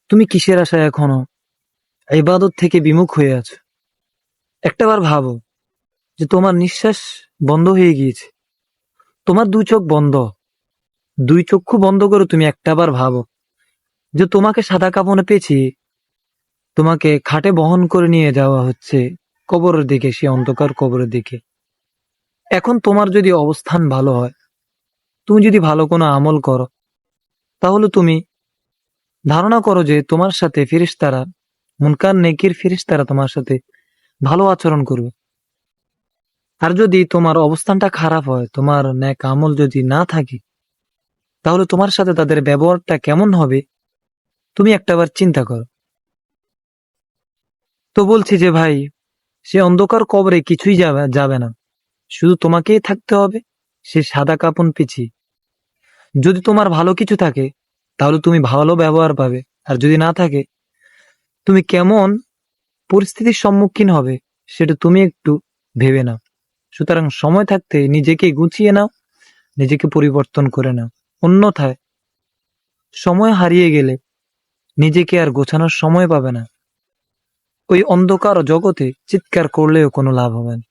তুমি কিসের আশায় এখনো ইবাদত থেকে বিমুখ হয়ে আছো? একটাবার ভাবো যে তোমার নিঃশ্বাস বন্ধ হয়ে গিয়েছে, তোমার দুই চোখ বন্ধ, দুই চক্ষু বন্ধ করে তুমি একটাবার ভাবো যে তোমাকে সাদা কাপড়ে পেঁচিয়ে তোমাকে খাটে বহন করে নিয়ে যাওয়া হচ্ছে কবরের দিকে, সে অন্ধকার কবরের দিকে। এখন তোমার যদি অবস্থান ভালো হয়, তুমি যদি ভালো কোনো আমল করো, তাহলে তুমি ধারণা করো যে তোমার সাথে ফেরেশতারা, মুনকার নেকির ফেরেশতারা তোমার সাথে ভালো আচরণ করবে। আর যদি তোমার অবস্থানটা খারাপ হয়, তোমার নেক আমল যদি না থাকে, তাহলে তোমার সাথে তাদের ব্যবহারটা কেমন হবে তুমি একটাবার চিন্তা করো। তো বলছি যে ভাই, সে অন্ধকার কবরে কিছুই যাবে না, শুধু তোমাকেই থাকতে হবে সে সাদা কাপড় পিছিয়ে। যদি তোমার ভালো কিছু থাকে তাহলে তুমি ভালো ব্যবহার পাবে, আর যদি না থাকে তুমি কেমন পরিস্থিতির সম্মুখীন হবে সেটা তুমি একটু ভেবে নাও। সুতরাং সময় থাকতে নিজেকে গুছিয়ে নাও, নিজেকে পরিবর্তন করে নাও। অন্যথায় সময় হারিয়ে গেলে নিজেকে আর গোছানোর সময় পাবে না। ওই অন্ধকার জগতে চিৎকার করলেও কোনো লাভ হবে না।